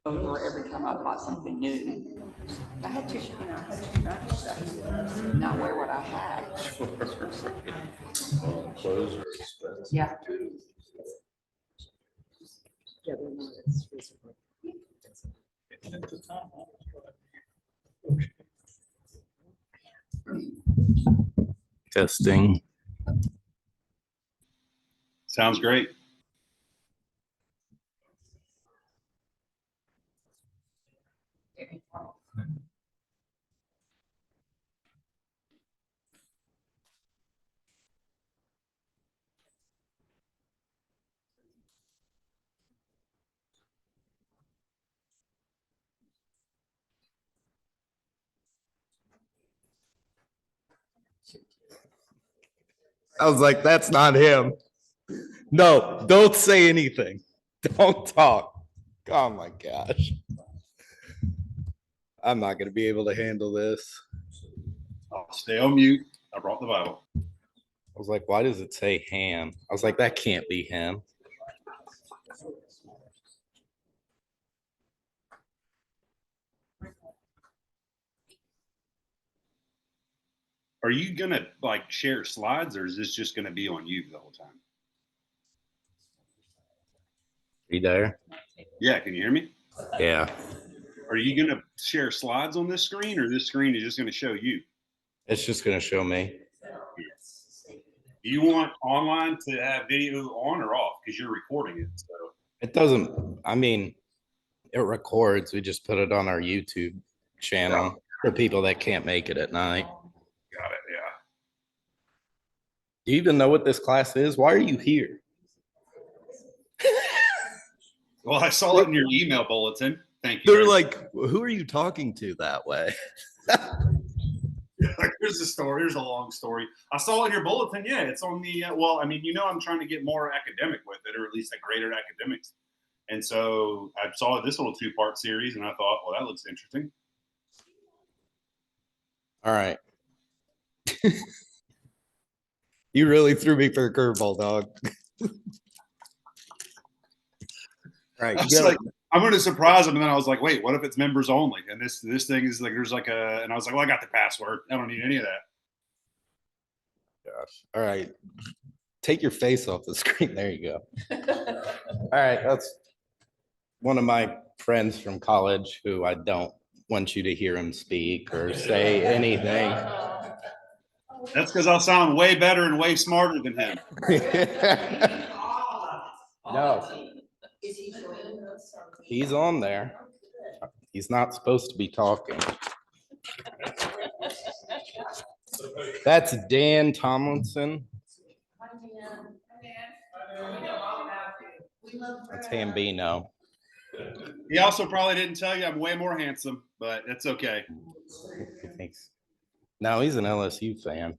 over every time I bought something new. I had too much stuff. Now wear what I have. Well, clothes are expensive Yeah. too. Testing. Sounds great. I was like, that's not him. No, don't say anything. Don't talk. Oh my gosh. I'm not going to be able to handle this. I'll stay on mute. I brought the Bible. I was like, why does it say ham? I was like, that can't be him. Are you gonna like share slides, or is this just gonna be on you the whole time? Are you there? Yeah, can you hear me? Yeah. Are you gonna share slides on this screen, or this screen is just gonna show you? It's just going to show me. Do you want online to have video on or off? Because you're recording it. So It doesn't, I mean, it records. We just put it on our YouTube channel for people that can't make it at night. got it. Yeah. Do you even know what this class is? Why are you here? Well, I saw it in your email bulletin. Thank you. They're very like, who are you talking to that way? much. Here's the story. Here's a long story. I saw it in your bulletin. Yeah, it's on the. Well, I mean, I'm trying to get more academic with it, or at least a greater academics. And so I saw this little 2-part series, and I thought, well, that looks interesting. All right. You really threw me for a curveball, dog. All right. I was like, I'm going to surprise them, and then I was like, wait, what if it's members only? And this thing is like, there's like a, and I was like, well, I got the password. I don't need any of that. Gosh. All right. Take your face off the screen. There you go. All right. That's one of my friends from college who I don't want you to hear him speak or say anything. That's because I'll sound way better and way smarter than him. No. He's on there. He's not supposed to be talking. That's Dan Tomlinson. That's Hambino. He also probably didn't tell you I'm way more handsome, but that's okay. Thanks. No, he's an LSU fan.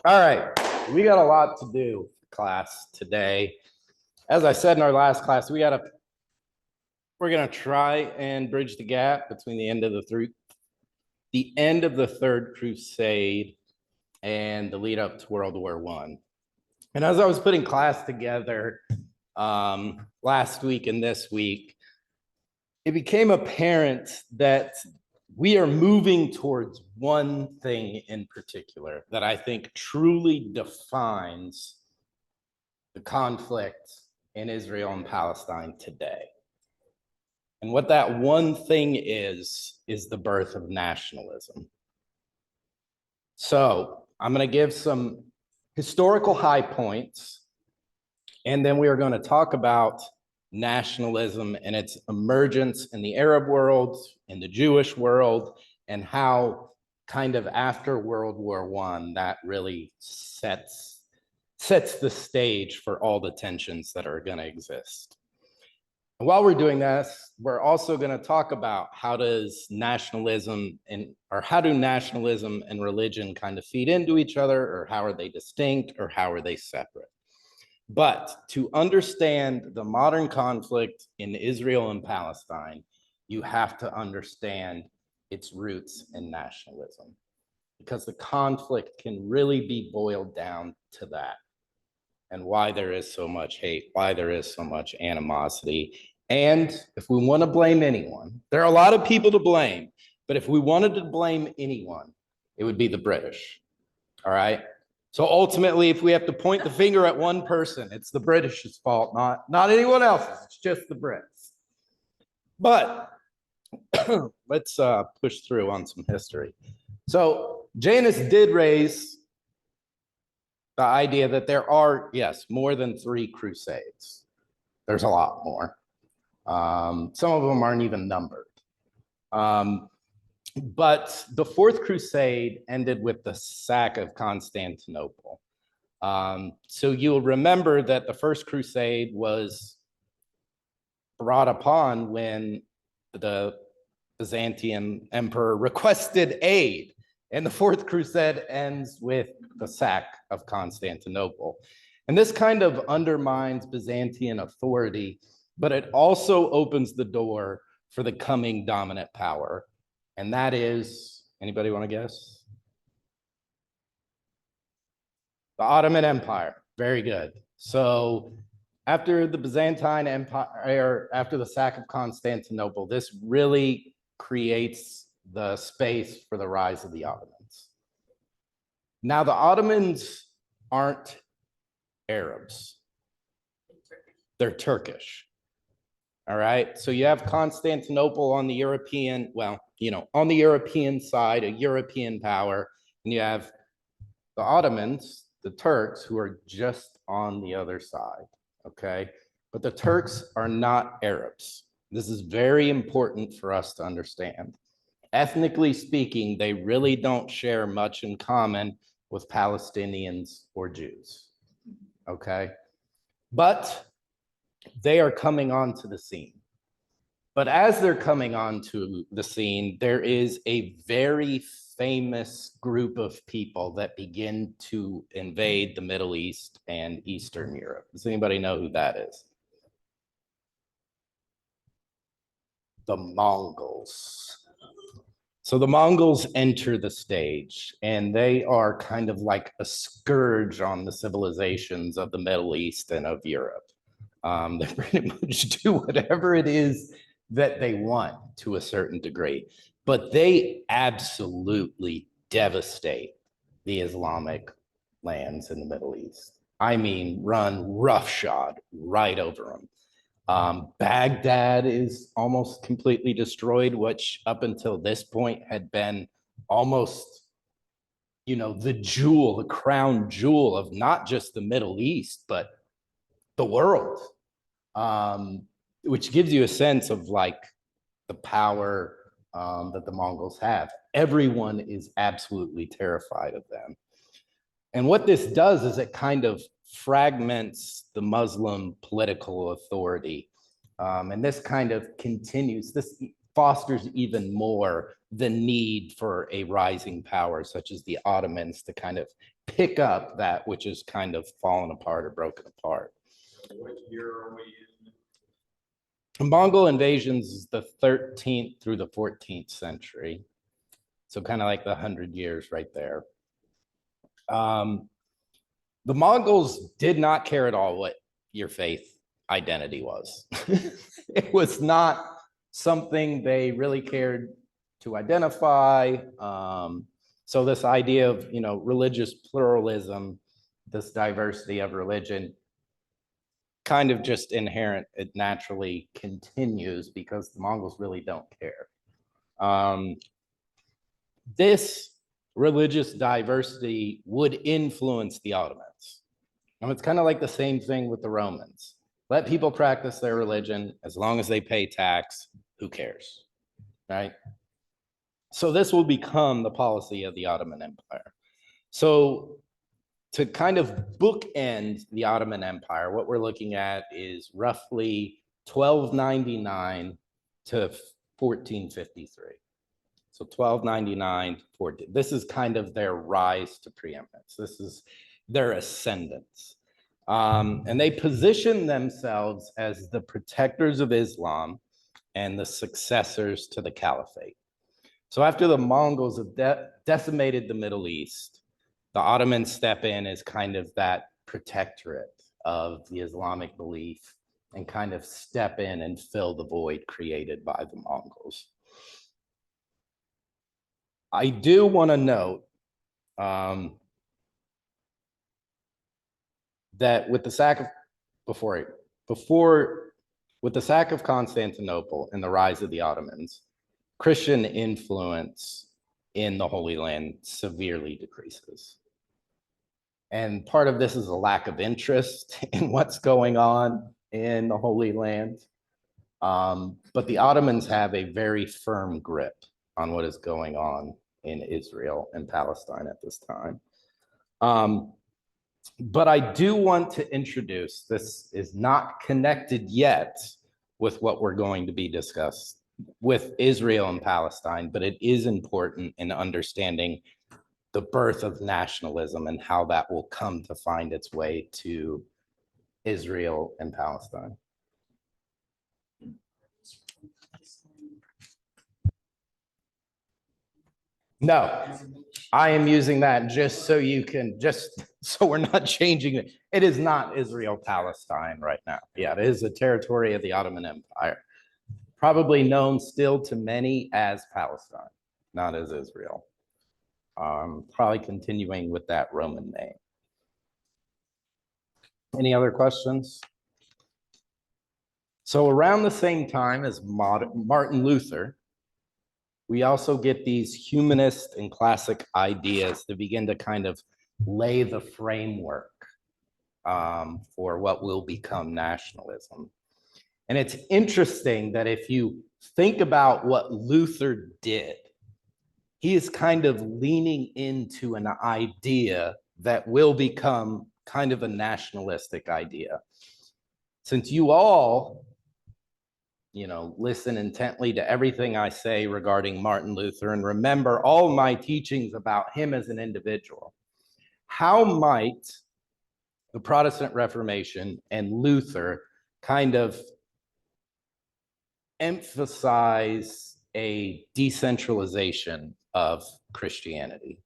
All right, we got a lot to do, class, today. As I said in our last class, we're gonna try and bridge the gap between the end of the Third Crusade and the lead up to World War I. And as I was putting class together last week and this week, it became apparent that we are moving towards one thing in particular that I think truly defines the conflict in Israel and Palestine today. And what that one thing is the birth of nationalism. So I'm going to give some historical high points, and then we are going to talk about nationalism and its emergence in the Arab world, in the Jewish world, and how kind of after World War I that really sets the stage for all the tensions that are going to exist. And while we're doing this, we're also going to talk about how do nationalism and religion kind of feed into each other, or how are they distinct, or how are they separate? But to understand the modern conflict in Israel and Palestine, you have to understand its roots in nationalism, because the conflict can really be boiled down to that. and why there is so much hate, why there is so much animosity. And if we want to blame anyone, there are a lot of people to blame, but if we wanted to blame anyone, it would be the British. All right. So ultimately, if we have to point the finger at one person, it's the British's fault, not anyone else's. It's just the Brits. But let's push through on some history. So Janus did raise the idea that there are, yes, more than 3 crusades. There's a lot more. Some of them aren't even numbered. But the 4th crusade ended with the sack of Constantinople. So you'll remember that the 1st crusade was brought upon when the Byzantine emperor requested aid. And the 4th crusade ends with the sack of Constantinople. And this kind of undermines Byzantine authority, but it also opens the door for the coming dominant power. And that is, anybody want to guess? The Ottoman Empire. Very good. So after the Byzantine Empire, after the sack of Constantinople, this really creates the space for the rise of the Ottomans. Now, the Ottomans aren't Arabs. They're Turkish. All right. So you have Constantinople on the European, well, on the European side, a European power, and you have the Ottomans, the Turks, who are just on the other side. Okay. But the Turks are not Arabs. This is very important for us to understand. Ethnically speaking, they really don't share much in common with Palestinians or Jews. Okay. But they are coming onto the scene. But as they're coming onto the scene, there is a very famous group of people that begin to invade the Middle East and Eastern Europe. Does anybody know who that is? The Mongols. So the Mongols enter the stage, and they are kind of like a scourge on the civilizations of the Middle East and of Europe. They pretty much do whatever it is that they want to a certain degree, but they absolutely devastate the Islamic lands in the Middle East. I mean, run roughshod right over them. Baghdad is almost completely destroyed, which up until this point had been almost, the jewel, the crown jewel of not just the Middle East, but the world. Which gives you a sense of like the power that the Mongols have. Everyone is absolutely terrified of them. And what this does is it kind of fragments the Muslim political authority. And this kind of continues, this fosters even more the need for a rising power such as the Ottomans to kind of pick up that which is kind of fallen apart or broken apart. What year are we in? Mongol invasions is the 13th through the 14th century. So kind of like the 100 years right there. The Mongols did not care at all what your faith identity was. It was not something they really cared to identify. So this idea of, religious pluralism, this diversity of religion, kind of just inherent, it naturally continues because the Mongols really don't care. This religious diversity would influence the Ottomans. And it's kind of like the same thing with the Romans. Let people practice their religion as long as they pay tax, who cares, right? So this will become the policy of the Ottoman Empire. So to kind of bookend the Ottoman Empire, what we're looking at is roughly 1299 to 1453. So 1299 to 14. This is kind of their rise to preeminence. This is their ascendance. And they position themselves as the protectors of Islam and the successors to the caliphate. So after the Mongols have decimated the Middle East, the Ottomans step in as kind of that protectorate. of the Islamic belief and kind of step in and fill the void created by the Mongols. I do want to note that with the sack of with the sack of Constantinople and the rise of the Ottomans, Christian influence in the Holy Land severely decreases. And part of this is a lack of interest in what's going on in the Holy Land. But the Ottomans have a very firm grip on what is going on in Israel and Palestine at this time. But I do want to introduce, this is not connected yet with what we're going to be discussed with Israel and Palestine, but it is important in understanding the birth of nationalism and how that will come to find its way to Israel and Palestine. No, I am using that just so you can, so we're not changing it. It is not Israel Palestine right now. Yeah, it is a territory of the Ottoman Empire, probably known still to many as Palestine, not as Israel. Probably continuing with that Roman name. Any other questions? So around the same time as Martin Luther, we also get these humanist and classic ideas that begin to kind of lay the framework for what will become nationalism. And it's interesting that if you think about what Luther did, he is kind of leaning into an idea that will become kind of a nationalistic idea. Since you all, listen intently to everything I say regarding Martin Luther and remember all my teachings about him as an individual, how might the Protestant Reformation and Luther kind of emphasize a decentralization of Christianity?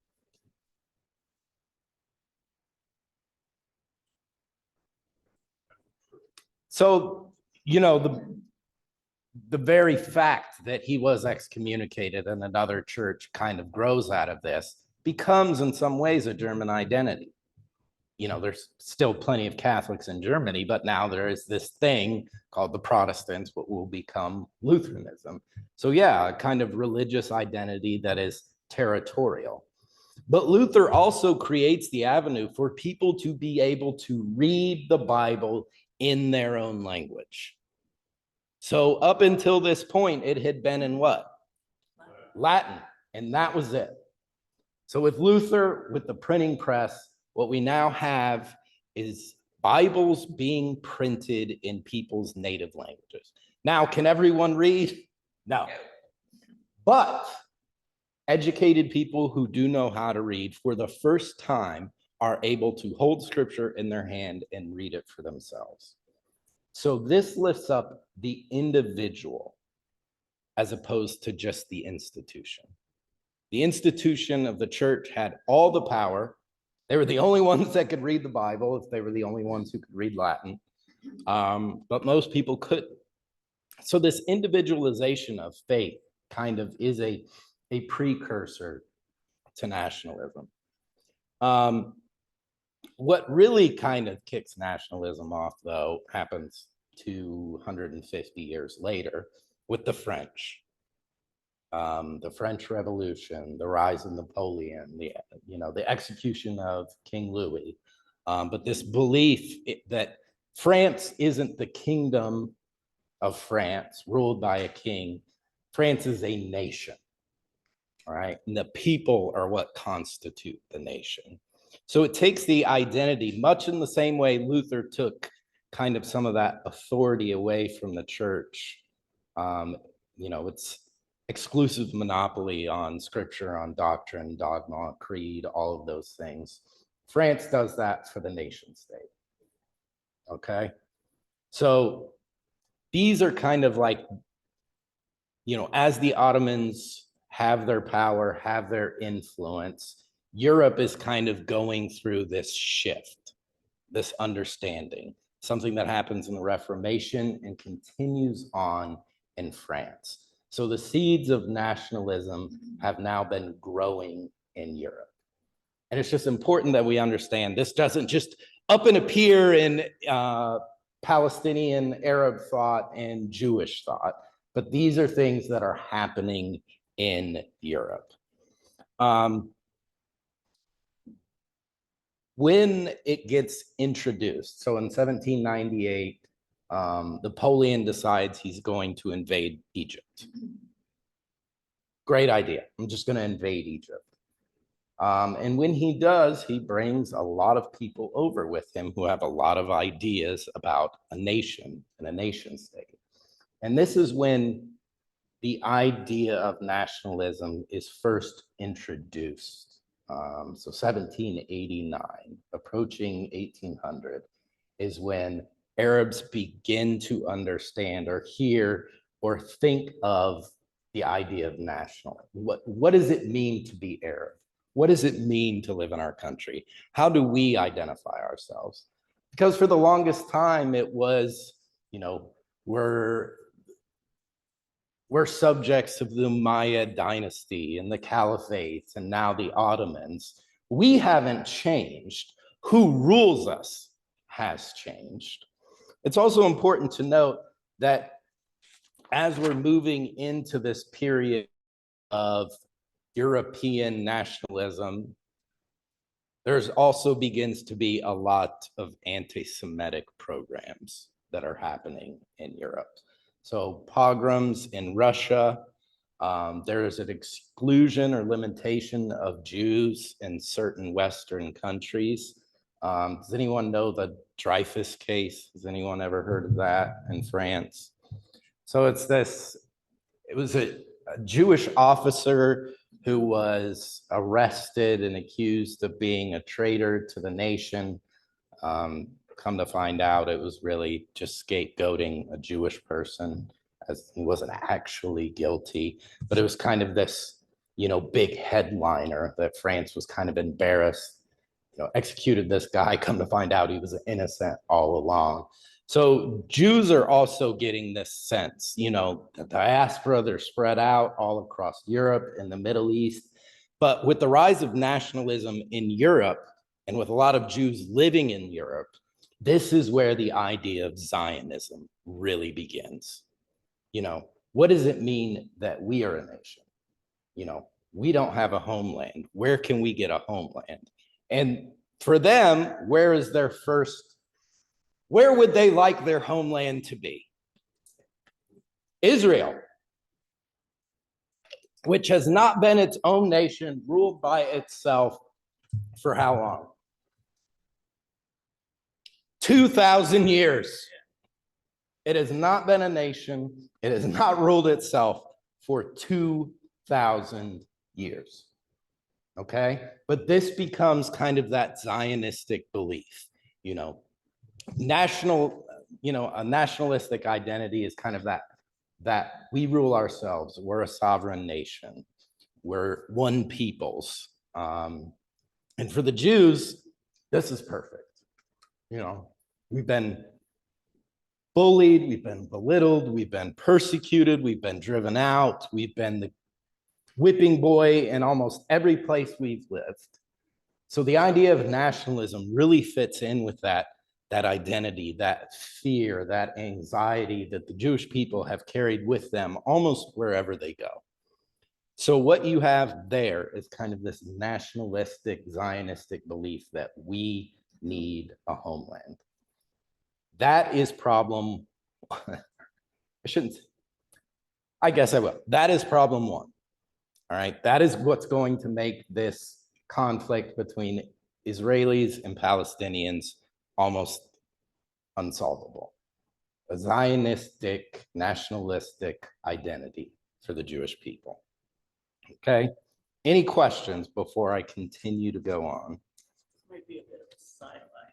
So, the very fact that he was excommunicated and another church kind of grows out of this becomes in some ways a German identity. There's still plenty of Catholics in Germany, but now there is this thing called the Protestants, what will become Lutheranism. So yeah, a kind of religious identity that is territorial. But Luther also creates the avenue for people to be able to read the Bible in their own language. So up until this point, it had been in what? Latin, and that was it. So with Luther, with the printing press, what we now have is Bibles being printed in people's native languages. Now, can everyone read? No. But educated people who do know how to read for the first time are able to hold scripture in their hand and read it for themselves. So this lifts up the individual as opposed to just the institution. The institution of the church had all the power. They were the only ones that could read the Bible, if they were the only ones who could read Latin. But most people couldn't. So this individualization of faith kind of is a precursor to nationalism. What really kind of kicks nationalism off, though, happens 250 years later with the French. The French Revolution, the rise of Napoleon, the execution of King Louis. But this belief that France isn't the kingdom of France ruled by a king. France is a nation, all right? And the people are what constitute the nation. So it takes the identity, much in the same way Luther took kind of some of that authority away from the church. It's exclusive monopoly on scripture, on doctrine, dogma, creed, all of those things. France does that for the nation state. Okay? So these are kind of like, as the Ottomans have their power, have their influence, Europe is kind of going through this shift. this understanding, something that happens in the Reformation and continues on in France. So the seeds of nationalism have now been growing in Europe. And it's just important that we understand this doesn't just up and appear in Palestinian Arab thought and Jewish thought, but these are things that are happening in Europe. When it gets introduced, so in 1798, Napoleon decides he's going to invade Egypt. Great idea. I'm just going to invade Egypt. And when he does, he brings a lot of people over with him who have a lot of ideas about a nation and a nation state. And this is when the idea of nationalism is first introduced. So 1789, approaching 1800, is when Arabs begin to understand or hear or think of the idea of national. What does it mean to be Arab? What does it mean to live in our country? How do we identify ourselves? Because for the longest time, it was, we're subjects of the Umayyad dynasty and the caliphates and now the Ottomans. We haven't changed. Who rules us has changed. It's also important to note that as we're moving into this period of European nationalism, there's also begins to be a lot of anti-Semitic programs that are happening in Europe. So pogroms in Russia, there is an exclusion or limitation of Jews in certain Western countries. Does anyone know the Dreyfus case? Has anyone ever heard of that in France? So it was a Jewish officer who was arrested and accused of being a traitor to the nation. Come to find out, it was really just scapegoating a Jewish person, as he wasn't actually guilty. But it was kind of this, big headliner that France was kind of embarrassed, executed this guy, come to find out he was innocent all along. So Jews are also getting this sense, the diaspora, they're spread out all across Europe and the Middle East. But with the rise of nationalism in Europe, and with a lot of Jews living in Europe, this is where the idea of Zionism really begins. What does it mean that we are a nation? We don't have a homeland. Where can we get a homeland? And for them, where would they like their homeland to be? Israel, which has not been its own nation, ruled by itself for how long? 2,000 years. It has not been a nation. It has not ruled itself for 2,000 years. Okay? But this becomes kind of that Zionistic belief, a nationalistic identity is kind of that we rule ourselves. We're a sovereign nation. We're one peoples. And for the Jews, this is perfect. We've been bullied, we've been belittled, we've been persecuted, we've been driven out, we've been the whipping boy in almost every place we've lived. So the idea of nationalism really fits in with that identity, that fear, that anxiety that the Jewish people have carried with them almost wherever they go. So what you have there is kind of this nationalistic, Zionistic belief that we need a homeland. That is problem, I guess I will. That is problem one. All right. That is what's going to make this conflict between Israelis and Palestinians almost unsolvable. A Zionistic, nationalistic identity for the Jewish people. Okay. Any questions before I continue to go on? Might be a bit of a sci-fi,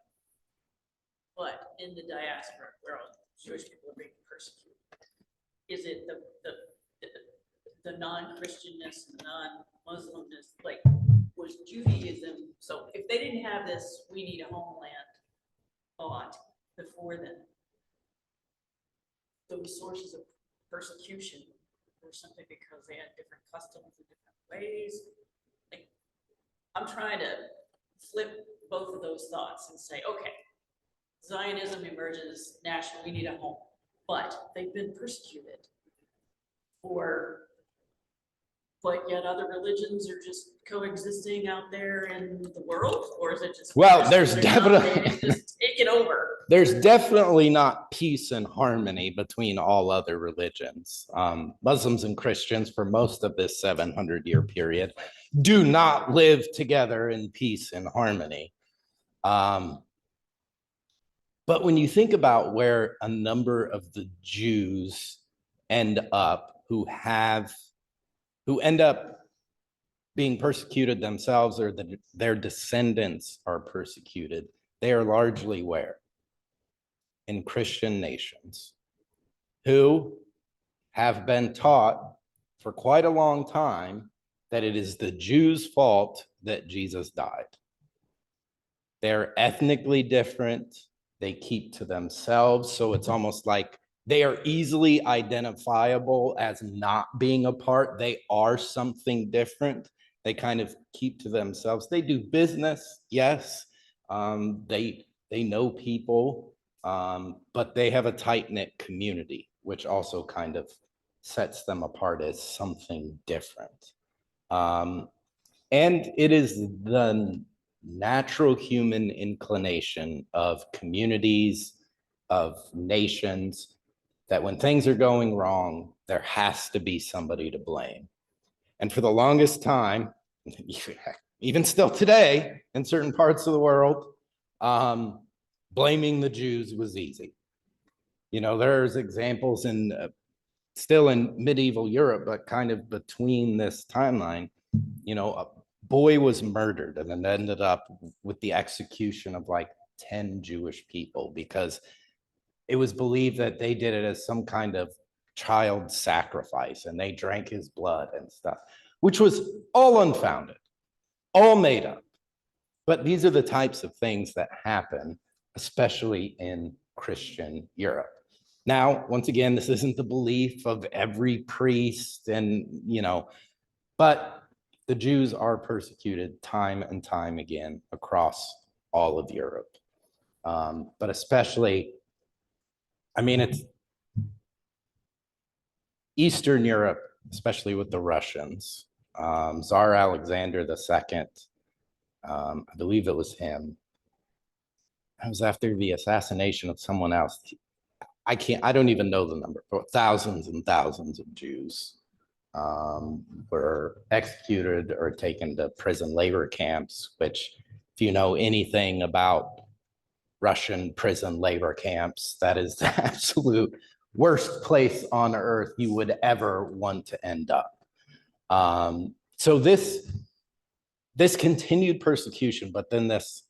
but in the diaspora where all Jewish people are being persecuted, is it the non-Christianness, the non-Muslimness, was Judaism? So if they didn't have this, we need a homeland, thought before then those sources of persecution were simply because they had different customs and different ways. Like, I'm trying to flip both of those thoughts and say, okay, Zionism emerges national, we need a home, but they've been persecuted but yet other religions are just coexisting out there in the world, or is it just? Well, there's they're not, definitely- they just take it over. There's definitely not peace and harmony between all other religions. Muslims and Christians, for most of this 700-year period, do not live together in peace and harmony. But when you think about where a number of the Jews end up who end up being persecuted themselves, or their descendants are persecuted, they are largely where? In Christian nations, who have been taught for quite a long time that it is the Jews' fault that Jesus died. They're ethnically different. They keep to themselves. So it's almost like they are easily identifiable as not being a part. They are something different. They kind of keep to themselves. They do business, yes. They know people, but they have a tight-knit community, which also kind of sets them apart as something different. And it is the natural human inclination of communities, of nations, that when things are going wrong, there has to be somebody to blame. And for the longest time, even still today, in certain parts of the world, blaming the Jews was easy. You know, there's examples still in medieval Europe, but kind of between this timeline, you know, a boy was murdered and then ended up with the execution of like 10 Jewish people because it was believed that they did it as some kind of child sacrifice and they drank his blood and stuff, which was all unfounded, all made up. But these are the types of things that happen, especially in Christian Europe. Now, once again, this isn't the belief of every priest and, you know, but the Jews are persecuted time and time again across all of Europe. But especially, I mean, it's Eastern Europe, especially with the Russians. Tsar Alexander II, I believe it was him. It was after the assassination of someone else. I don't even know the number, but thousands and thousands of Jews were executed or taken to prison labor camps, which, if you know anything about Russian prison labor camps, that is the absolute worst place on earth you would ever want to end up. So this continued persecution, but then this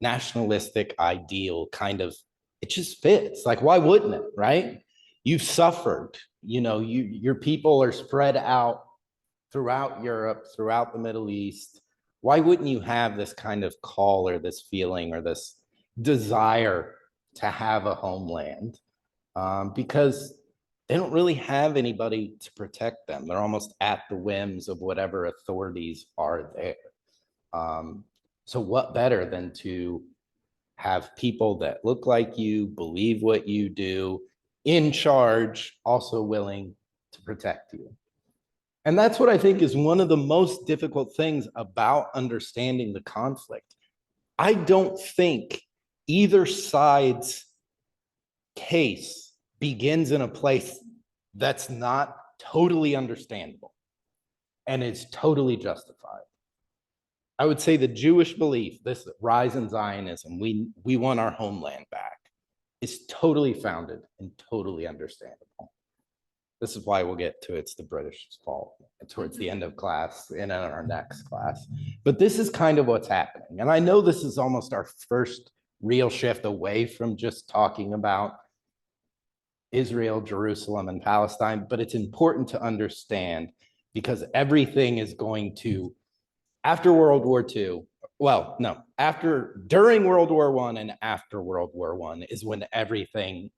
nationalistic ideal kind of, it just fits. Like, why wouldn't it, right? You've suffered, you know, your people are spread out throughout Europe, throughout the Middle East. Why wouldn't you have this kind of call or this feeling or this desire to have a homeland? Because they don't really have anybody to protect them. They're almost at the whims of whatever authorities are there. So what better than to have people that look like you, believe what you do, in charge, also willing to protect you. And that's what I think is one of the most difficult things about understanding the conflict. I don't think either side's case begins in a place that's not totally understandable and is totally justified. I would say the Jewish belief, this rise in Zionism, we want our homeland back, is totally founded and totally understandable. This is why we'll get to it's the British fault towards the end of class and in our next class. But this is kind of what's happening. And I know this is almost our first real shift away from just talking about Israel, Jerusalem, and Palestine, but it's important to understand because everything is going to, after World War II, well, no, during World War I and after World War I is when everything,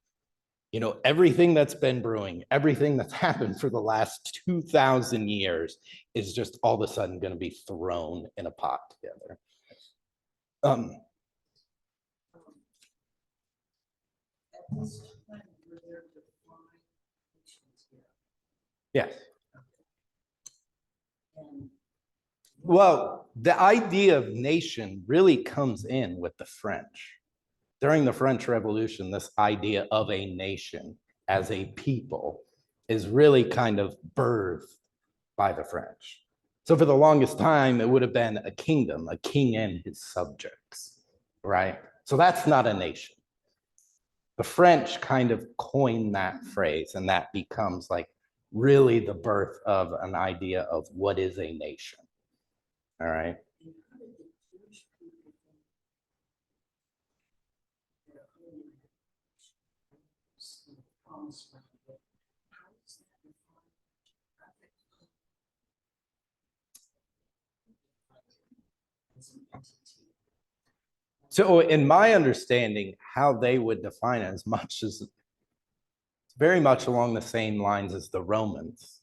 everything that's been brewing, everything that's happened for the last 2,000 years is just all of a sudden going to be thrown in a pot together. At this time, were there defined nations here? Yes. And Well, the idea of nation really comes in with the French. During the French Revolution, this idea of a nation as a people is really kind of birthed by the French. So for the longest time, it would have been a kingdom, a king and his subjects, right? So that's not a nation. The French kind of coined that phrase, and that becomes like really the birth of an idea of what is a nation. All right. how did the Jewish people think their own promised land? How is that defined geographically? As an entity? So in my understanding, how they would define it as much as very much along the same lines as the Romans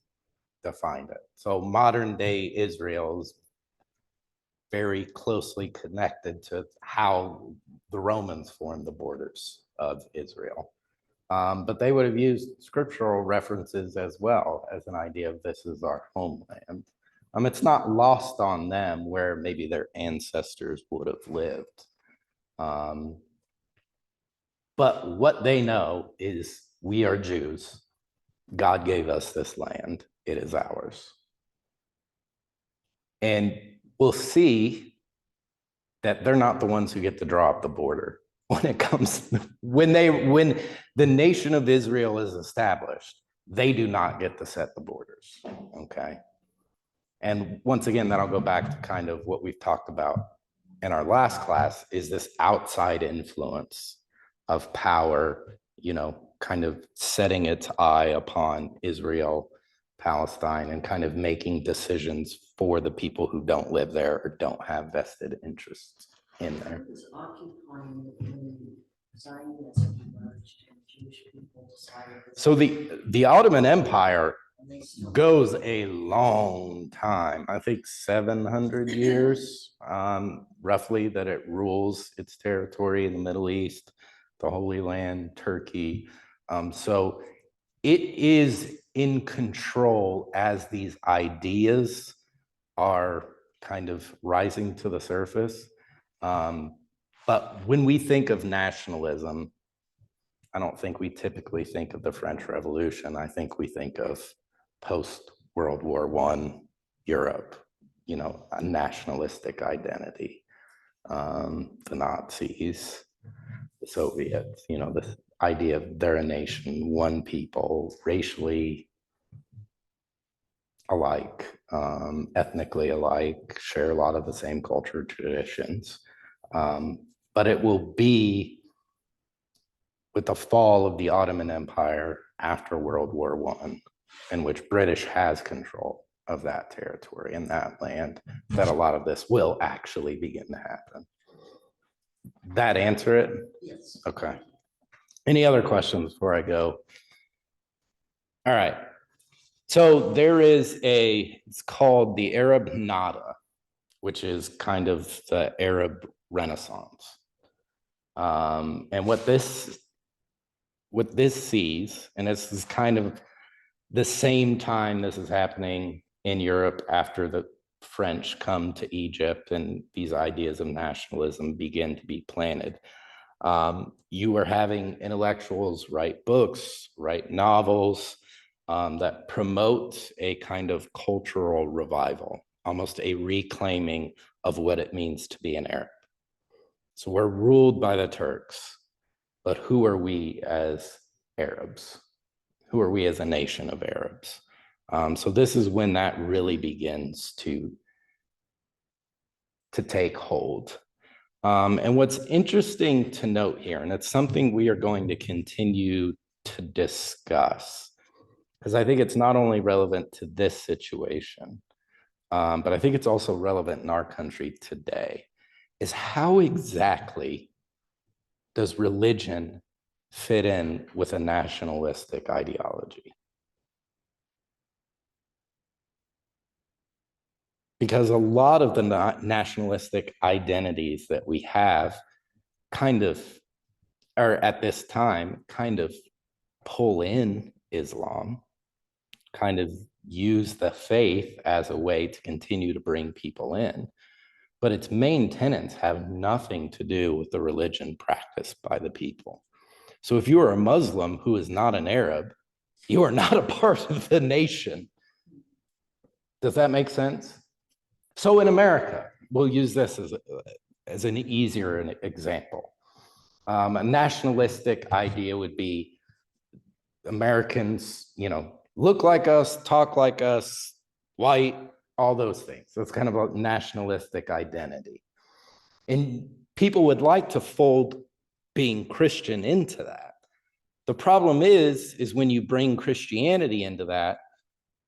defined it. So modern day Israel is very closely connected to how the Romans formed the borders of Israel. But they would have used scriptural references as well as an idea of this is our homeland. It's not lost on them where maybe their ancestors would have lived. But what they know is we are Jews. God gave us this land. It is ours. And we'll see that they're not the ones who get to draw up the border when it comes, when the nation of Israel is established, they do not get to set the borders, okay? And once again, that'll go back to kind of what we've talked about in our last class, is this outside influence of power, kind of setting its eye upon Israel, Palestine, and kind of making decisions for the people who don't live there or don't have vested interests in there. It was occupying when Zionism emerged and Jewish people decided. So the Ottoman Empire And they still goes a long time, I think 700 years, roughly, that it rules its territory in the Middle East, the Holy Land, Turkey. So it is in control as these ideas are kind of rising to the surface. But when we think of nationalism, I don't think we typically think of the French Revolution. I think we think of post-World War I Europe, a nationalistic identity. The Nazis, the Soviets, the idea of they're a nation, one people, racially alike, ethnically alike, share a lot of the same culture traditions. But it will be with the fall of the Ottoman Empire after World War I, in which British has control of that territory and that land, that a lot of this will actually begin to happen. That answer it? Yes. Okay. Any other questions before I go? All right. So there is it's called the Arab Nada, which is kind of the Arab Renaissance. And what this sees, and this is kind of the same time this is happening in Europe after the French come to Egypt and these ideas of nationalism begin to be planted. You are having intellectuals write books, write novels that promote a kind of cultural revival, almost a reclaiming of what it means to be an Arab. So we're ruled by the Turks, but who are we as Arabs? Who are we as a nation of Arabs? So this is when that really begins to take hold. And what's interesting to note here, and it's something we are going to continue to discuss, because I think it's not only relevant to this situation, but I think it's also relevant in our country today, is how exactly does religion fit in with a nationalistic ideology? Because a lot of the nationalistic identities that we have kind of, or at this time, kind of pull in Islam, kind of use the faith as a way to continue to bring people in. But its main tenets have nothing to do with the religion practiced by the people. So if you are a Muslim who is not an Arab, you are not a part of the nation. Does that make sense? So in America, we'll use this as an easier example. A nationalistic idea would be Americans, look like us, talk like us, white, all those things. So it's kind of a nationalistic identity. And people would like to fold being Christian into that. The problem is when you bring Christianity into that,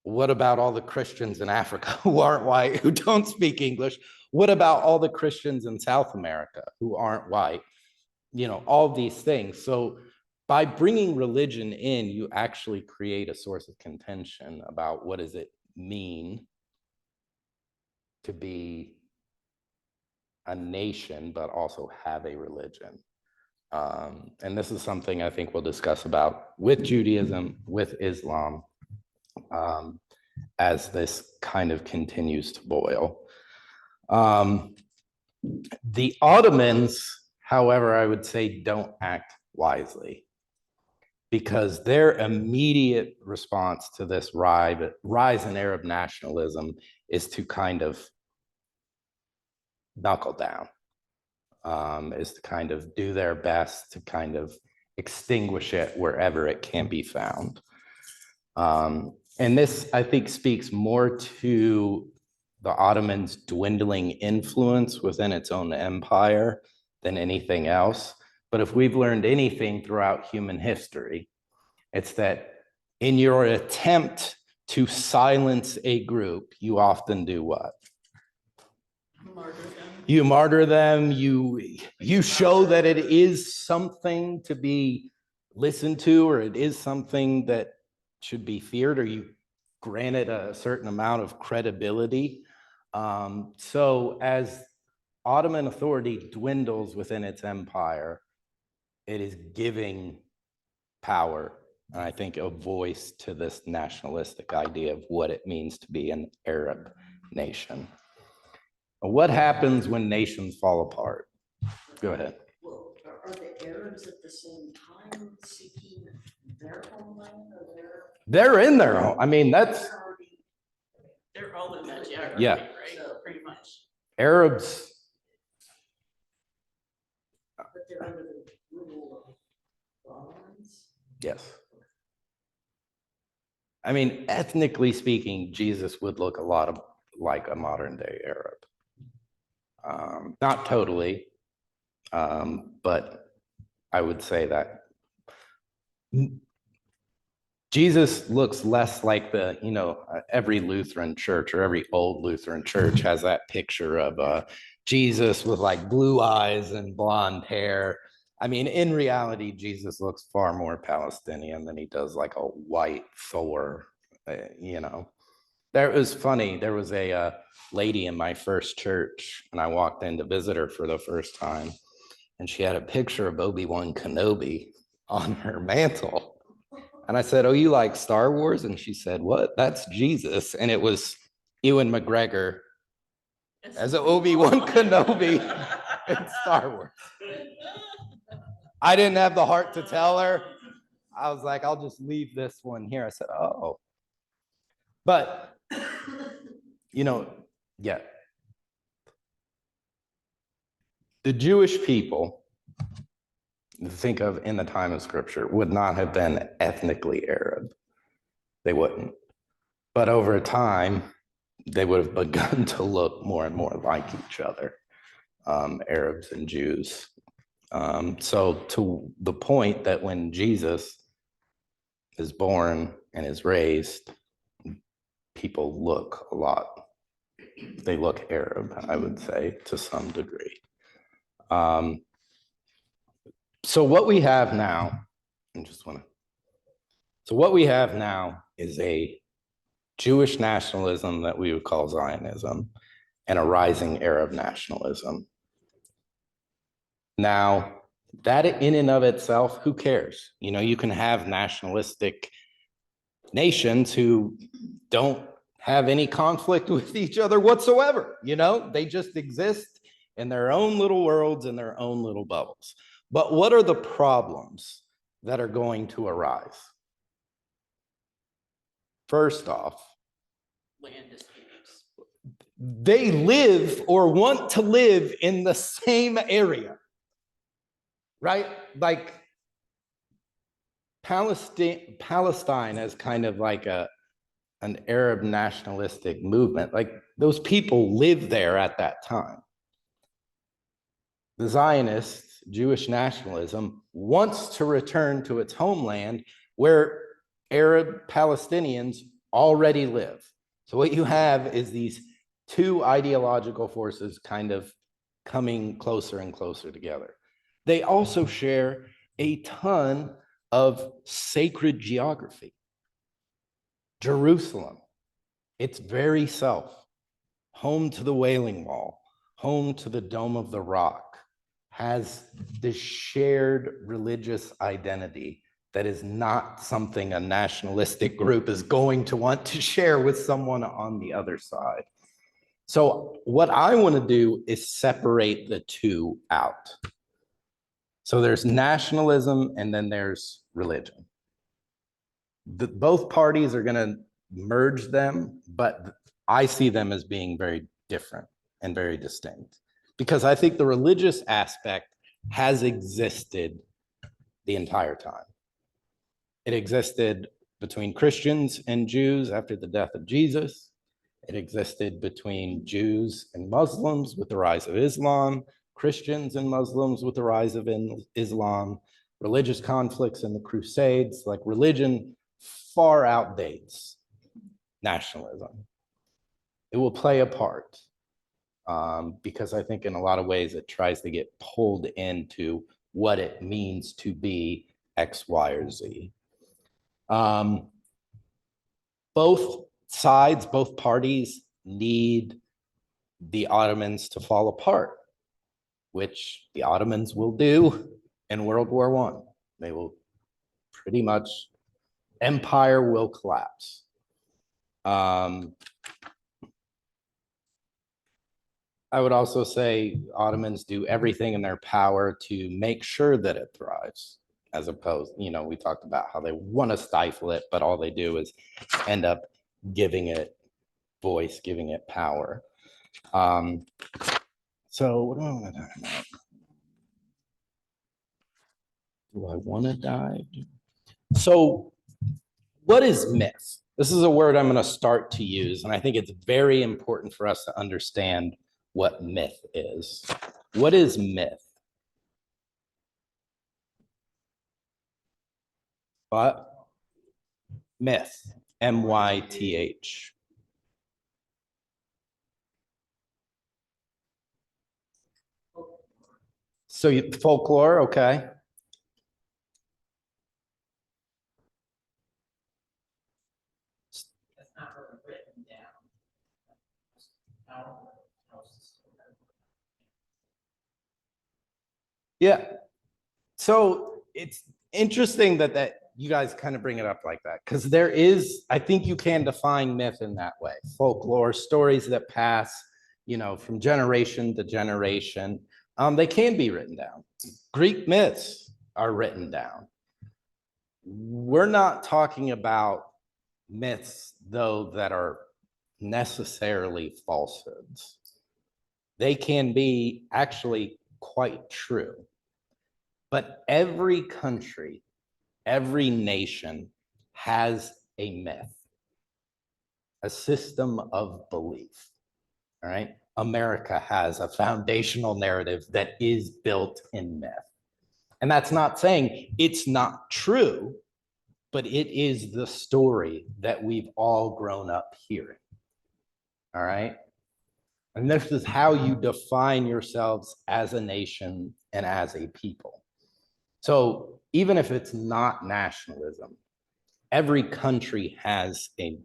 what about all the Christians in Africa who aren't white, who don't speak English? What about all the Christians in South America who aren't white? All these things. So by bringing religion in, you actually create a source of contention about what does it mean to be a nation, but also have a religion. And this is something I think we'll discuss about with Judaism, with Islam, as this kind of continues to boil. The Ottomans, however, I would say don't act wisely, because their immediate response to this rise in Arab nationalism is to kind of knuckle down, is to kind of do their best to kind of extinguish it wherever it can be found. And this, I think, speaks more to the Ottomans' dwindling influence within its own empire than anything else. But if we've learned anything throughout human history, it's that in your attempt to silence a group, you often do what? Martyr them. You martyr them, you show that it is something to be listened to, or it is something that should be feared, or you grant it a certain amount of credibility. So as Ottoman authority dwindles within its empire, it is giving power, and I think a voice to this nationalistic idea of what it means to be an Arab nation. What happens when nations fall apart? Go ahead. Well, are the Arabs at the same time seeking their homeland or They're in their home. I mean, that's They're all in that geography, Yeah. right? Pretty much. Arabs. but they're under the rule of Ottomans? Yes. I mean, ethnically speaking, Jesus would look a lot like a modern day Arab. Not totally, but I would say that Jesus looks less like every Lutheran church or every old Lutheran church has that picture of Jesus with like blue eyes and blonde hair. I mean, in reality, Jesus looks far more Palestinian than he does like a white Thor, There was funny. There was a lady in my first church, and I walked in to visit her for the first time, and she had a picture of Obi-Wan Kenobi on her mantle. And I said, "Oh, you like Star Wars?" And she said, "What? That's Jesus." And it was Ewan McGregor as an Obi-Wan Kenobi in Star Wars. I didn't have the heart to tell her. I was like, "I'll just leave this one here." I said, "Oh." But yeah. The Jewish people, think of in the time of Scripture, would not have been ethnically Arab. They wouldn't. But over time, they would have begun to look more and more like each other, Arabs and Jews. So to the point that when Jesus is born and is raised, people look a lot. They look Arab, I would say, to some degree. So what we have now, so what we have now is a Jewish nationalism that we would call Zionism and a rising Arab nationalism. Now, that in and of itself, who cares? You know, you can have nationalistic nations who don't have any conflict with each other whatsoever. You know, they just exist in their own little worlds, in their own little bubbles. But what are the problems that are going to arise? First off, Land disputes. they live or want to live in the same area, right? Like Palestine as kind of like an Arab nationalistic movement. Like those people lived there at that time. The Zionists, Jewish nationalism, wants to return to its homeland where Arab Palestinians already live. So what you have is these two ideological forces kind of coming closer and closer together. They also share a ton of sacred geography. Jerusalem, its very self, home to the Wailing Wall, home to the Dome of the Rock, has this shared religious identity that is not something a nationalistic group is going to want to share with someone on the other side. So what I want to do is separate the two out. So there's nationalism and then there's religion. Both parties are going to merge them, but I see them as being very different and very distinct because I think the religious aspect has existed the entire time. It existed between Christians and Jews after the death of Jesus. It existed between Jews and Muslims with the rise of Islam, Christians and Muslims with the rise of Islam, religious conflicts in the Crusades. Like religion far outdates nationalism. It will play a part because I think in a lot of ways it tries to get pulled into what it means to be X, Y, or Z. Both sides, both parties need the Ottomans to fall apart, which the Ottomans will do in World War I. They will pretty much, empire will collapse. I would also say Ottomans do everything in their power to make sure that it thrives, as opposed, you know, we talked about how they want to stifle it, but all they do is end up giving it voice, giving it power. So what do I want to talk about? Do I want to dive? So what is myth? This is a word I'm going to start to use, and I think it's very important for us to understand what myth is. What is myth? What? Myth, M-Y-T-H. So folklore, okay. That's not really written down. Yeah. So it's interesting that you guys kind of bring it up like that, because there is, I think you can define myth in that way. Folklore, stories that pass, you know, from generation to generation. They can be written down. Greek myths are written down. We're not talking about myths, though, that are necessarily falsehoods. They can be actually quite true. But every country, every nation has a myth, a system of belief. All right. America has a foundational narrative that is built in myth. And that's not saying it's not true, but it is the story that we've all grown up hearing. All right. And this is how you define yourselves as a nation and as a people. So even if it's not nationalism, every country has a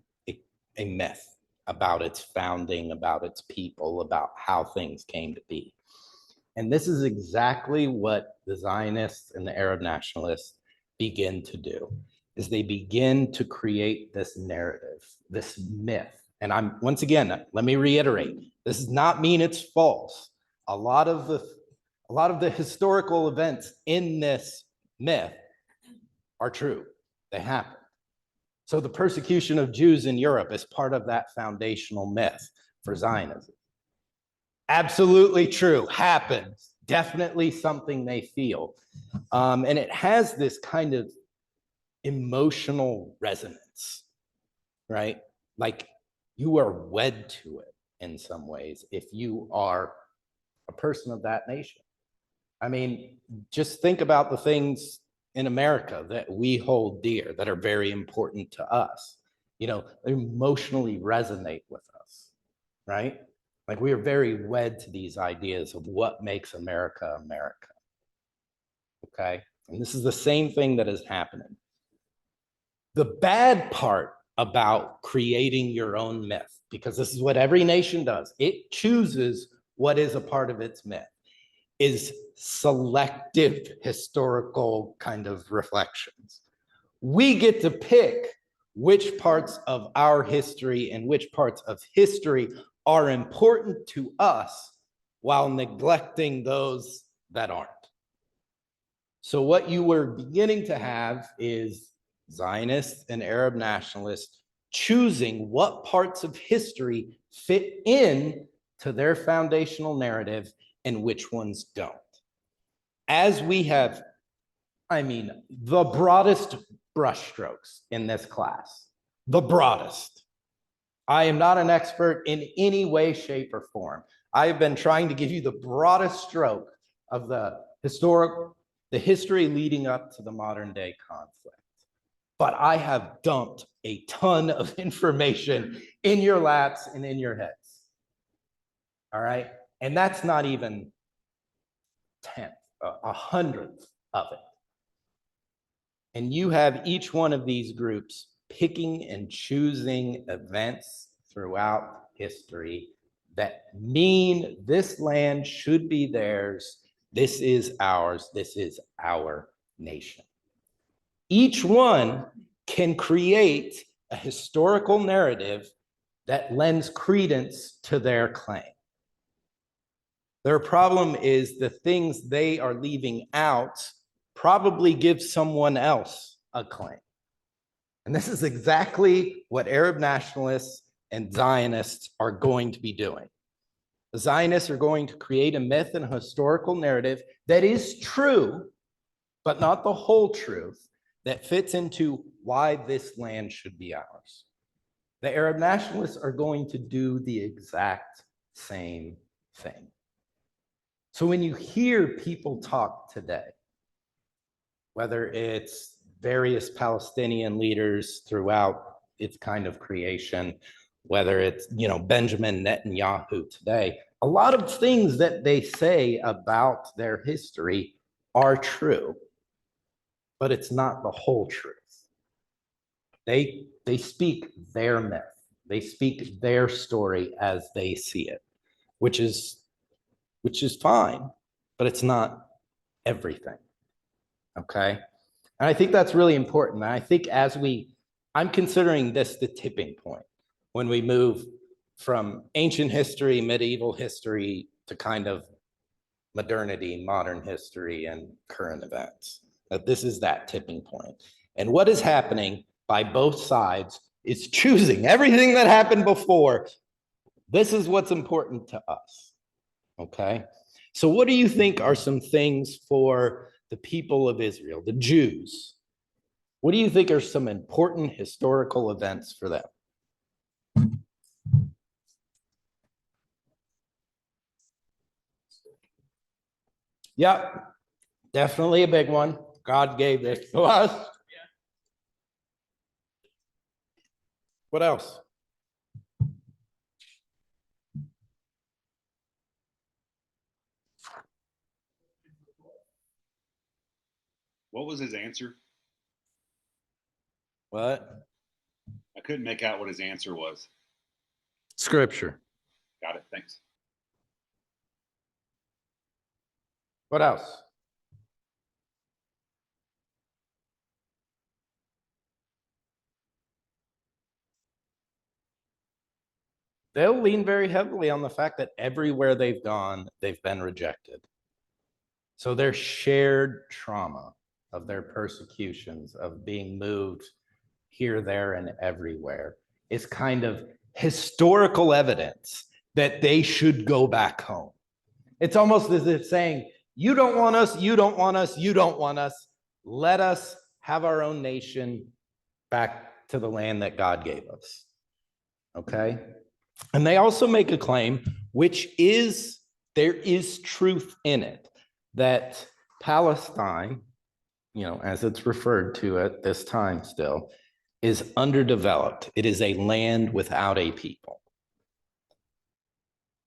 myth about its founding, about its people, about how things came to be. And this is exactly what the Zionists and the Arab nationalists begin to do, is they begin to create this narrative, this myth. And once again, let me reiterate, this does not mean it's false. A lot of the historical events in this myth are true. They happened. So the persecution of Jews in Europe is part of that foundational myth for Zionism. Absolutely true, happens, definitely something they feel. And it has this kind of emotional resonance, right? Like you are wed to it in some ways if you are a person of that nation. I mean, just think about the things in America that we hold dear, that are very important to us, you know, emotionally resonate with us, right? Like we are very wed to these ideas of what makes America, America. Okay. And this is the same thing that is happening. The bad part about creating your own myth, because this is what every nation does, it chooses what is a part of its myth, is selective historical kind of reflections. We get to pick which parts of our history and which parts of history are important to us while neglecting those that aren't. So what you were beginning to have is Zionists and Arab nationalists choosing what parts of history fit in to their foundational narrative and which ones don't. As we have, I mean, the broadest brushstrokes in this class, the broadest. I am not an expert in any way, shape, or form. I have been trying to give you the broadest stroke of the history leading up to the modern day conflict. But I have dumped a ton of information in your laps and in your heads. All right. And that's not even 10th, a hundredth of it. And you have each one of these groups picking and choosing events throughout history that mean this land should be theirs. This is ours. This is our nation. Each one can create a historical narrative that lends credence to their claim. Their problem is the things they are leaving out probably give someone else a claim. And this is exactly what Arab nationalists and Zionists are going to be doing. The Zionists are going to create a myth and a historical narrative that is true, but not the whole truth, that fits into why this land should be ours. The Arab nationalists are going to do the exact same thing. So when you hear people talk today, whether it's various Palestinian leaders throughout its kind of creation, whether it's, Benjamin Netanyahu today, a lot of things that they say about their history are true, but it's not the whole truth. They speak their myth. They speak their story as they see it, which is fine, but it's not everything. Okay. And I think that's really important. And I think I'm considering this the tipping point when we move from ancient history, medieval history to kind of modernity, modern history, and current events. That this is that tipping point. And what is happening by both sides is choosing everything that happened before. This is what's important to us. Okay. So what do you think are some things for the people of Israel, the Jews? What do you think are some important historical events for them? Yep, definitely a big one. God gave this to us. What else? What was his answer? What? I couldn't make out what his answer was. Scripture. Got it. Thanks. What else? They'll lean very heavily on the fact that everywhere they've gone, they've been rejected. So their shared trauma of their persecutions, of being moved here, there, and everywhere is kind of historical evidence that they should go back home. It's almost as if saying, you don't want us, you don't want us, you don't want us. Let us have our own nation back to the land that God gave us. Okay? And they also make a claim, which is, there is truth in it, that Palestine, you know, as it's referred to at this time still, is underdeveloped. It is a land without a people.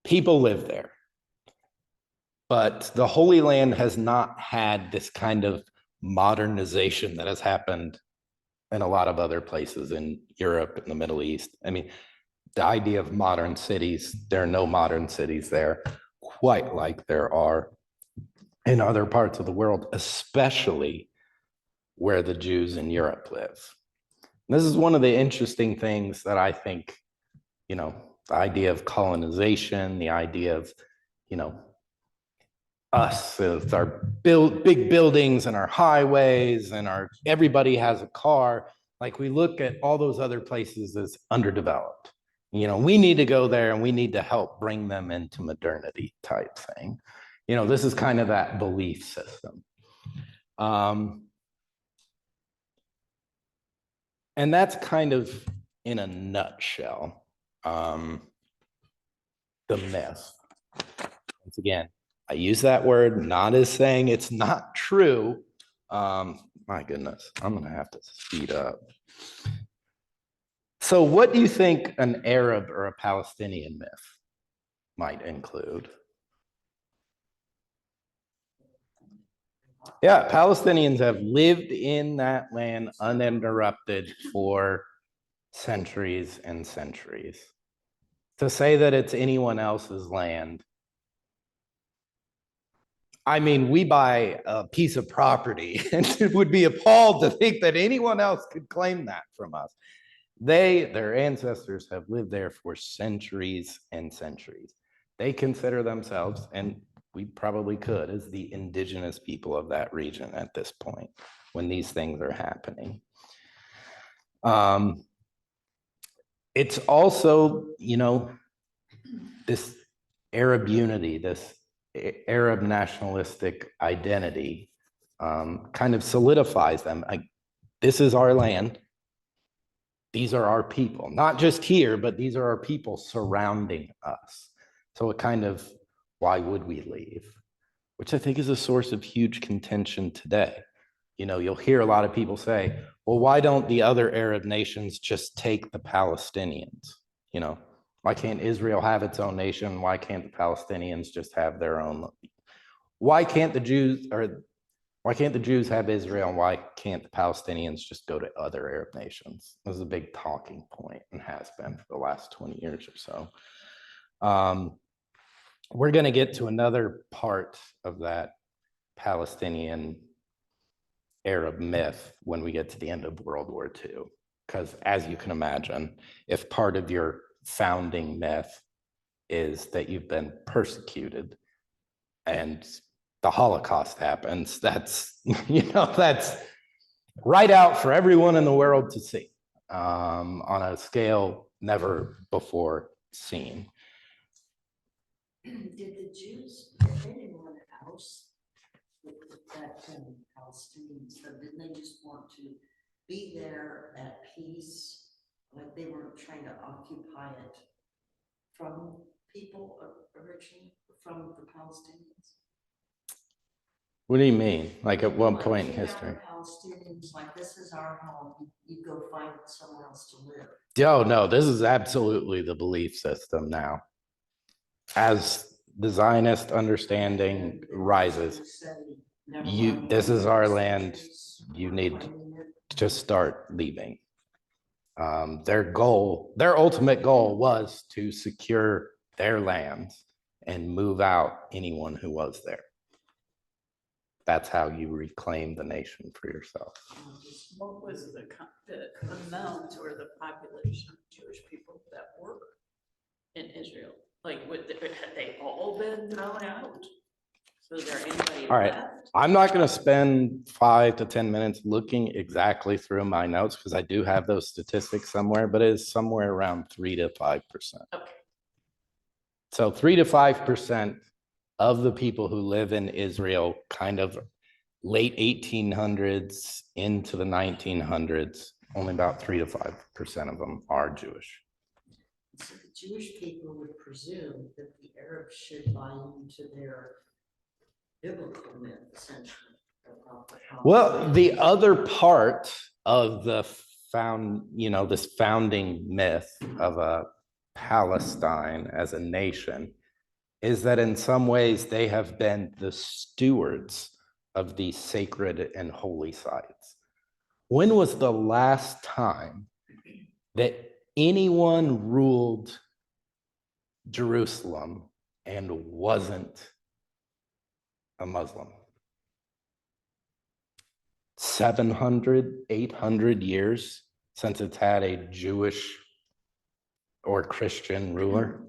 People live there. But the Holy Land has not had this kind of modernization that has happened in a lot of other places in Europe and the Middle East. I mean, the idea of modern cities, there are no modern cities there, quite like there are in other parts of the world, especially where the Jews in Europe live. And this is one of the interesting things that I think, you know, the idea of colonization, the idea of, you know, us with our big buildings and our highways and our everybody has a car. Like, we look at all those other places as underdeveloped. You know, we need to go there and we need to help bring them into modernity type thing. You know, this is kind of that belief system. And that's kind of, in a nutshell, the myth. Once again, I use that word not as saying it's not true. My goodness, I'm gonna have to speed up. So what do you think an Arab or a Palestinian myth might include? Yeah, Palestinians have lived in that land uninterrupted for centuries and centuries. To say that it's anyone else's land, I mean, we buy a piece of property and it would be appalled to think that anyone else could claim that from us. Their ancestors have lived there for centuries and centuries. They consider themselves, and we probably could, as the indigenous people of that region at this point, when these things are happening. It's also, you know, this Arab unity, this Arab nationalistic identity kind of solidifies them. Like, this is our land. These are our people, not just here, but these are our people surrounding us. So it kind of, why would we leave? Which I think is a source of huge contention today. You know, you'll hear a lot of people say, well, why don't the other Arab nations just take the Palestinians? You know, why can't Israel have its own nation? Why can't the Palestinians just have their own? Why can't the Jews have Israel? And why can't the Palestinians just go to other Arab nations? This is a big talking point and has been for the last 20 years or so. We're going to get to another part of that Palestinian Arab myth when we get to the end of World War II. Because as you can imagine, if part of your founding myth is that you've been persecuted and the Holocaust happens, that's, you know, that's right out for everyone in the world to see on a scale never before seen. Did the Jews, did anyone else that Palestinians, didn't they just want to be there at peace? Like, they weren't trying to occupy it from people originally, from the Palestinians? What do you mean? Like, at one Like, point in you have history? the Palestinians, like, this is our home, you go find somewhere else to live. Oh, no, this is absolutely the belief system now. As the Zionist understanding rises. Say Never You, mind this is our land, centuries you need reclaiming it. to start leaving. Their ultimate goal was to secure their lands and move out anyone who was there. That's how you reclaim the nation for yourself. What was the amount or the population of Jewish people that were in Israel? Like, had they all been thrown out? So is there anybody All right. left? I'm not going to spend 5 to 10 minutes looking exactly through my notes because I do have those statistics somewhere, but it is somewhere around 3 to 5%. Okay. So 3 to 5% of the people who live in Israel, kind of late 1800s into the 1900s, only about 3 to 5% of them are Jewish. So the Jewish people would presume that the Arabs should buy into their biblical myth, essentially. about the Well, the other part of the this founding myth of a Palestine as a nation is that in some ways they have been the stewards of these sacred and holy sites. When was the last time that anyone ruled Jerusalem and wasn't a Muslim? 700, 800 years since it's had a Jewish or Christian ruler.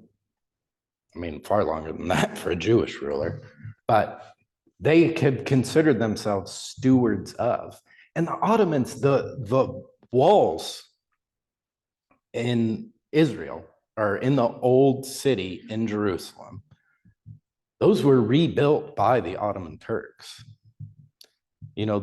I mean, far longer than that for a Jewish ruler, but they could consider themselves stewards of. And the Ottomans, the walls in Israel or in the old city in Jerusalem, those were rebuilt by the Ottoman Turks. You know,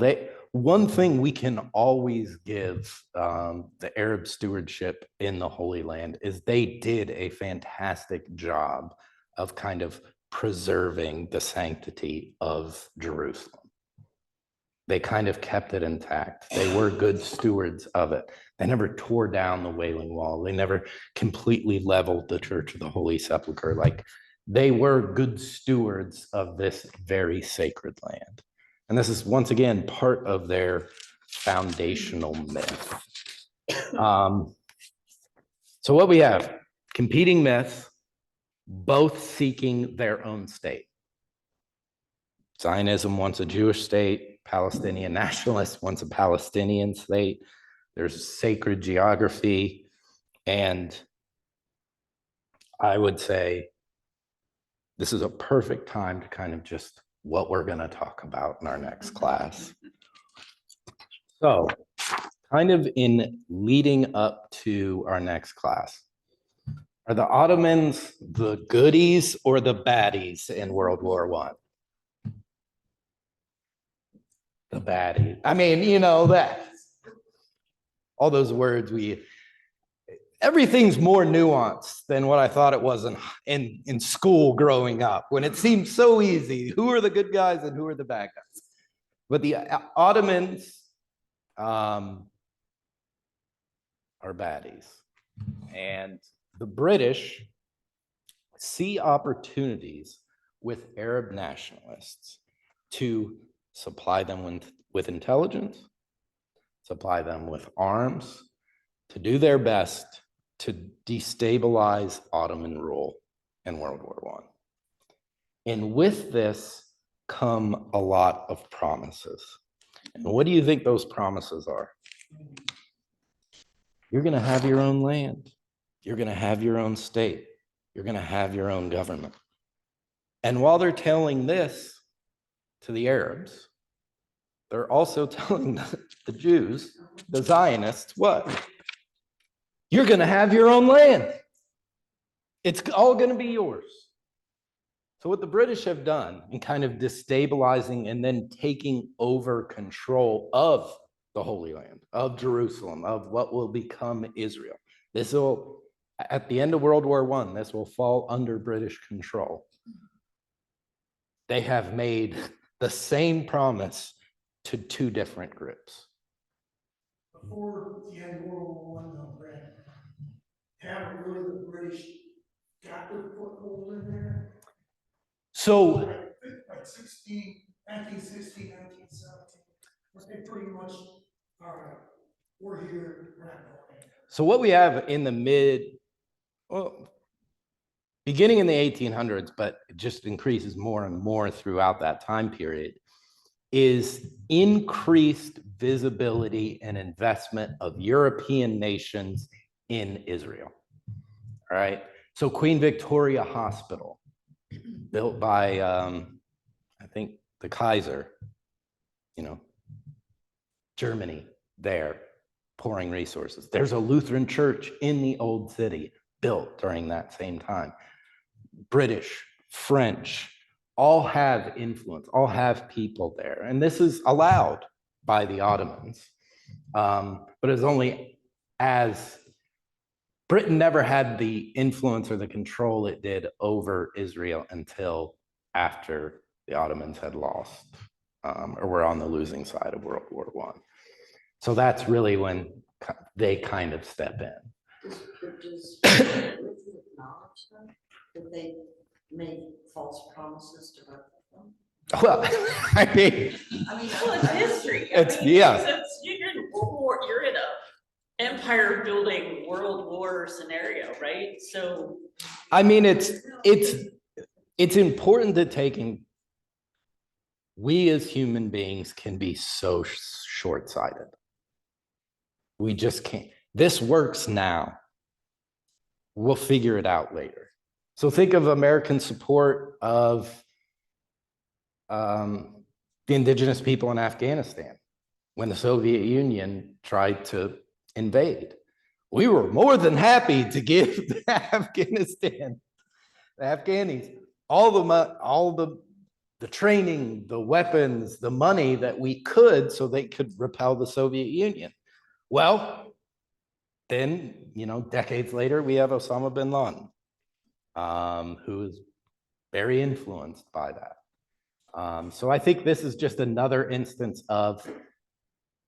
one thing we can always give the Arab stewardship in the Holy Land is they did a fantastic job of kind of preserving the sanctity of Jerusalem. They kind of kept it intact. They were good stewards of it. They never tore down the Wailing Wall. They never completely leveled the Church of the Holy Sepulchre. Like, they were good stewards of this very sacred land. And this is, once again, part of their foundational myth. So what we have, competing myths, both seeking their own state. Zionism wants a Jewish state, Palestinian nationalists wants a Palestinian state. There's sacred geography. And I would say this is a perfect time to kind of just what we're going to talk about in our next class. So, kind of in leading up to our next class, are the Ottomans the goodies or the baddies in World War I? The baddie. I mean, you know, that all those words everything's more nuanced than what I thought it was in school growing up, when it seemed so easy. Who are the good guys and who are the bad guys? But the Ottomans are baddies. And the British see opportunities with Arab nationalists to supply them with intelligence, supply them with arms, to do their best to destabilize Ottoman rule in World War I. And with this come a lot of promises. And what do you think those promises are? You're going to have your own land. You're going to have your own state. You're going to have your own government. And while they're telling this to the Arabs, they're also telling the Jews, the Zionists, what? You're going to have your own land. It's all going to be yours. So what the British have done in kind of destabilizing and then taking over control of the Holy Land, of Jerusalem, of what will become Israel. This will, at the end of World War I, this will fall under British control. They have made the same promise to two different groups. Before the end of World War I, though, Brad, haven't really the British got their foothold in there? So, Like 16 1916, 1917, but they pretty much, all right, we're here, we're not going anywhere. So what we have in the beginning in the 1800s, but it just increases more and more throughout that time period, is increased visibility and investment of European nations in Israel. All right. So Queen Victoria Hospital, built by, I think, the Kaiser, Germany, there, pouring resources. There's a Lutheran church in the old city built during that same time. British, French, all have influence, all have people there. And this is allowed by the Ottomans. But it's only as Britain never had the influence or the control it did over Israel until after the Ottomans had lost or were on the losing side of World War I. So that's really when they kind of step in. Does Britain acknowledge them, that they made false promises to both of them? Well, I mean, Well, it's history. yeah. You're in World War, you're in a empire building World War scenario, right? So. I mean, it's important to taking. We as human beings can be so short-sighted. We just can't. This works now. We'll figure it out later. So think of American support of the indigenous people in Afghanistan when the Soviet Union tried to invade. We were more than happy to give Afghanistan, the Afghanis, all the training, the weapons, the money that we could so they could repel the Soviet Union. Well, then, decades later, we have Osama bin Laden, who is very influenced by that. So I think this is just another instance of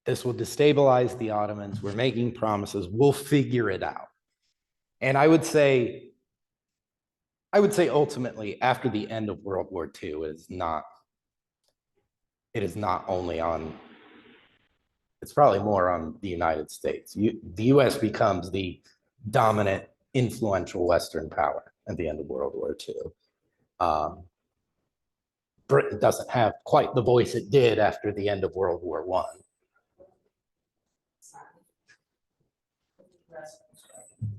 this will destabilize the Ottomans. We're making promises. We'll figure it out. And I would say ultimately, after the end of World War II, it is not only on, it's probably more on the United States. The US becomes the dominant, influential Western power at the end of World War II. Britain doesn't have quite the voice it did after the end of World War I.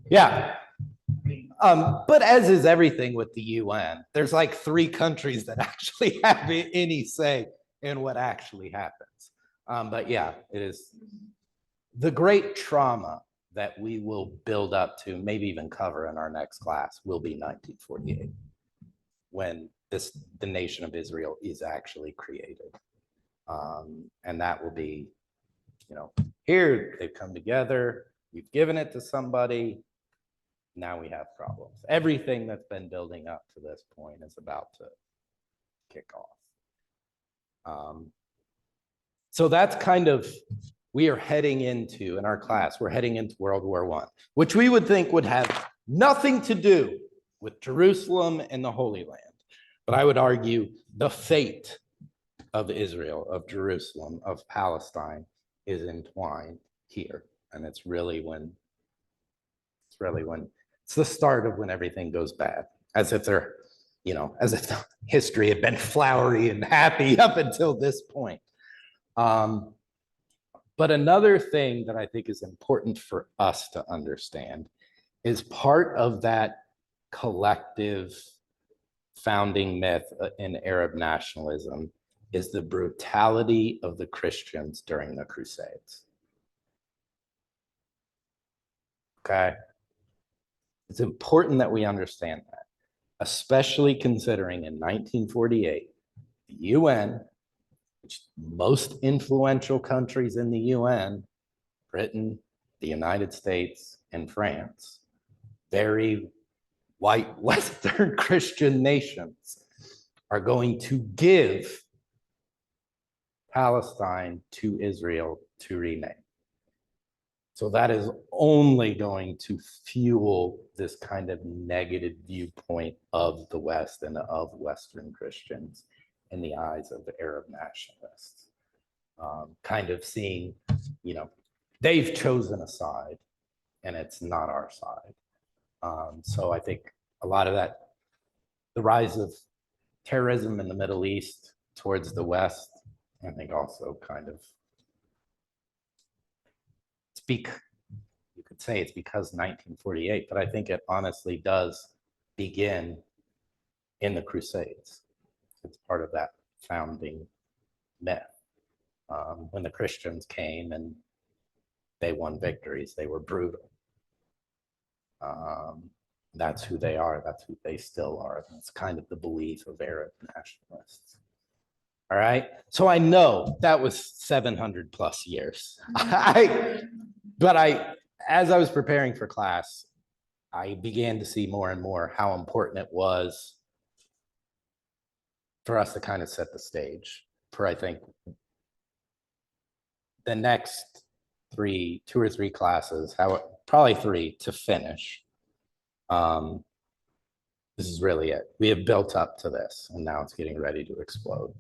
Yeah. But as is everything with the UN, there's like 3 countries that actually have any say in what actually happens. But yeah, it is the great trauma that we will build up to, maybe even cover in our next class, will be 1948, when the nation of Israel is actually created. And that will be, here they've come together, we've given it to somebody, now we have problems. Everything that's been building up to this point is about to kick off. So that's kind of, we are heading into, in our class, we're heading into World War I, which we would think would have nothing to do with Jerusalem and the Holy Land. But I would argue the fate of Israel, of Jerusalem, of Palestine is entwined here. And it's really when, it's the start of when everything goes bad, as if they're, as if history had been flowery and happy up until this point. But another thing that I think is important for us to understand is part of that collective founding myth in Arab nationalism is the brutality of the Christians during the Crusades. Okay? It's important that we understand that, especially considering in 1948, the UN, which most influential countries in the UN, Britain, the United States, and France, very white Western Christian nations, are going to give Palestine to Israel to rename. So that is only going to fuel this kind of negative viewpoint of the West and of Western Christians. in the eyes of the Arab nationalists. Kind of seeing, they've chosen a side and it's not our side. So I think a lot of that, the rise of terrorism in the Middle East towards the West, I think also kind of you could say it's because 1948, but I think it honestly does begin in the Crusades. It's part of that founding myth. When the Christians came and they won victories, they were brutal. That's who they are. That's who they still are. That's kind of the belief of Arab nationalists. All right. So I know that was 700 plus years. But as I was preparing for class, I began to see more and more how important it was for us to kind of set the stage for, I think, the next two or three classes, probably three to finish. This is really it. We have built up to this and now it's getting ready to explode.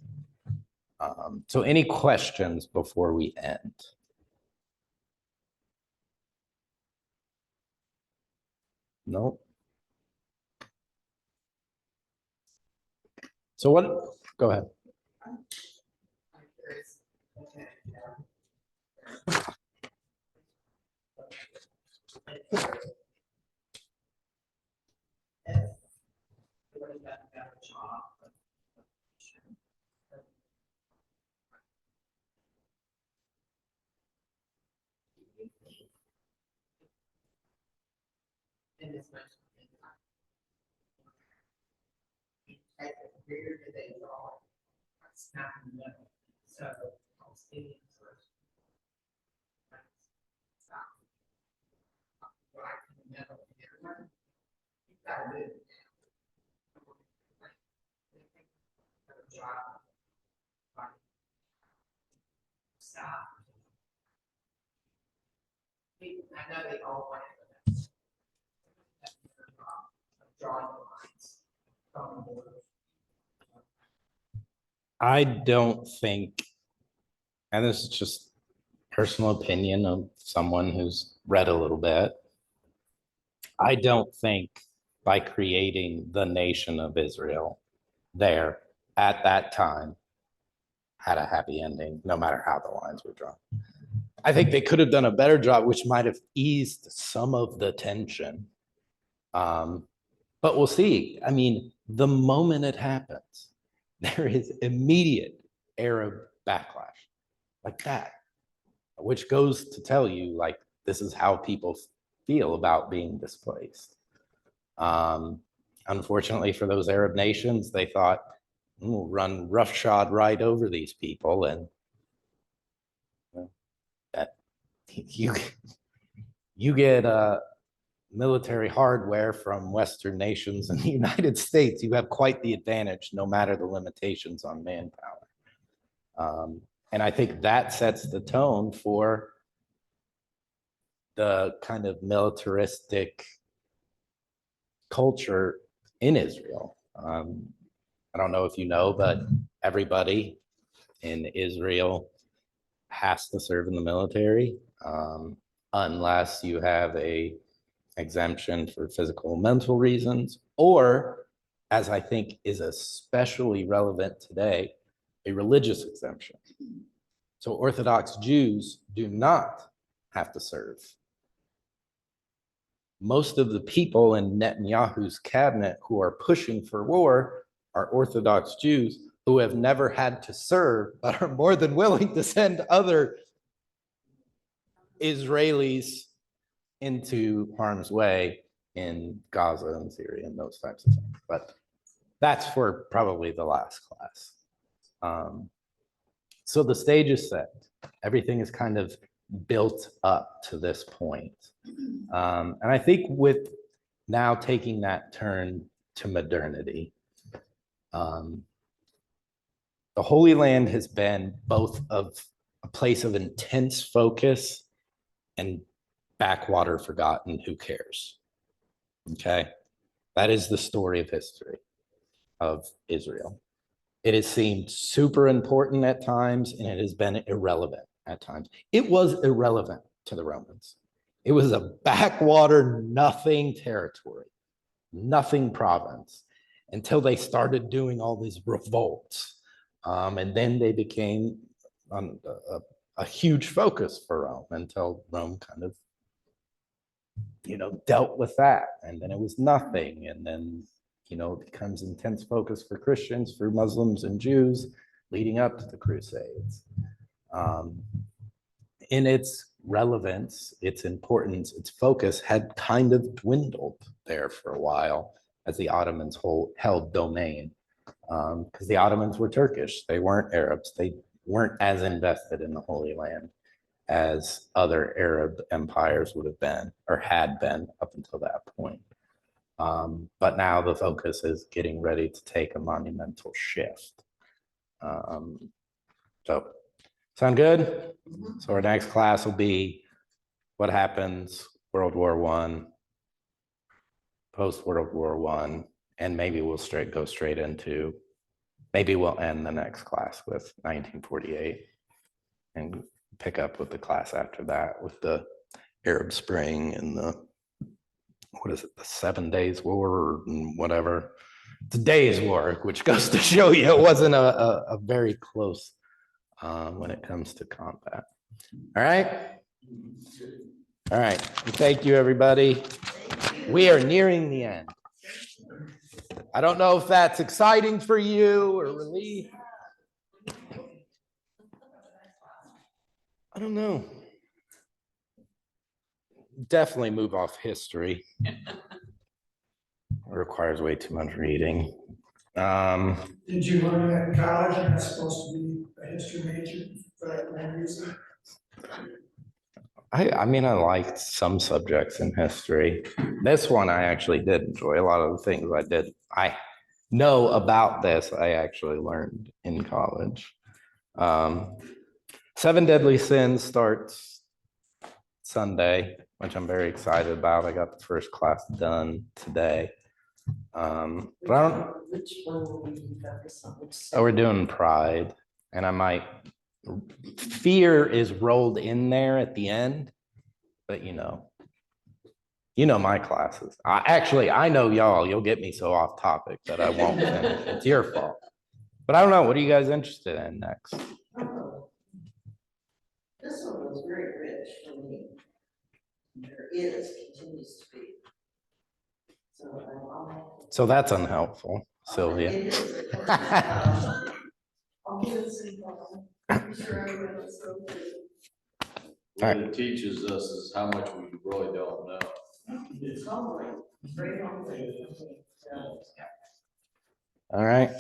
So any questions before we end? Nope. So go ahead. Where do they draw? It's not in the middle. So Palestinians are right in the middle here. You gotta move. Stop. I know they all want it. Drawing the lines from the border. I don't think, and this is just personal opinion of someone who's read a little bit, I don't think by creating the nation of Israel there at that time had a happy ending, no matter how the lines were drawn. I think they could have done a better job, which might have eased some of the tension. But we'll see. I mean, the moment it happens, there is immediate Arab backlash like that, which goes to tell you, like, this is how people feel about being displaced. Unfortunately for those Arab nations, they thought, we'll run roughshod right over these people, and that you get military hardware from Western nations and the United States, you have quite the advantage, no matter the limitations on manpower. And I think that sets the tone for the kind of militaristic culture in Israel. I don't know if you know, but everybody in Israel has to serve in the military, unless you have a exemption for physical and mental reasons, or, as I think is especially relevant today, a religious exemption. So Orthodox Jews do not have to serve. Most of the people in Netanyahu's cabinet who are pushing for war are Orthodox Jews who have never had to serve, but are more than willing to send other Israelis into harm's way in Gaza and Syria and those types of things. But that's for probably the last class. So the stage is set. Everything is kind of built up to this point. And I think with now taking that turn to modernity, the Holy Land has been both of a place of intense focus and backwater forgotten, who cares? Okay, that is the story of history of Israel. It has seemed super important at times, and it has been irrelevant at times. It was irrelevant to the Romans. It was a backwater, nothing territory, nothing province, until they started doing all these revolts. And then they became a huge focus for Rome until Rome kind of, dealt with that. And then it was nothing. And then, it becomes intense focus for Christians, for Muslims and Jews leading up to the Crusades. In its relevance, its importance, its focus had kind of dwindled there for a while as the Ottomans held domain. Because the Ottomans were Turkish, they weren't Arabs, they weren't as invested in the Holy Land as other Arab empires would have been or had been up until that point. But now the focus is getting ready to take a monumental shift. So, sound good? So our next class will be what happens World War I, post World War I, and maybe we'll go straight into, maybe we'll end the next class with 1948 and pick up with the class after that with the Arab Spring and the 7 Days War or whatever. It's a day's work, which goes to show you it wasn't a very close when it comes to combat. All right. All right. Thank you, everybody. We are nearing the end. I don't know if that's exciting for you or relief. I don't know. Definitely move off history. It requires way too much reading. Did you learn that in college you're not supposed to be a history major for that one reason? I mean, I liked some subjects in history. This one I actually did enjoy. A lot of the things I know about this, I actually learned in college. 7 Deadly Sins starts Sunday, which I'm very excited about. I got the first class done today. But I don't. Which one will we focus on? Oh, we're doing Pride, and I might. Fear is rolled in there at the end, but you know my classes. I know y'all. You'll get me so off topic that I won't finish. It's your fault. But I don't know. What are you guys interested in next? Oh. This one was very rich for me. There continues to be. So that's unhelpful, Sylvia. It is. I'll give it some thought. I'm sure I will, so. What it teaches us is how much we really don't know. It's humbling, very humbling. All right.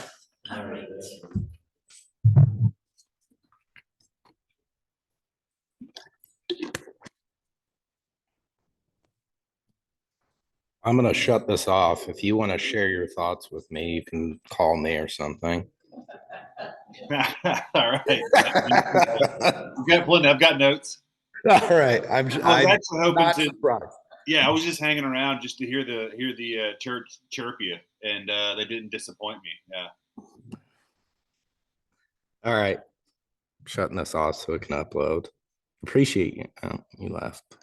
I'm going to shut this off. If you want to share your thoughts with me, you can call me or something. All right. I've got notes. All right. I'm actually hoping not to. surprised. Yeah, I was just hanging around just to hear the church chirp you, and they didn't disappoint me. Yeah. All right. I'm shutting this off so it can upload. Appreciate you. Oh, you left.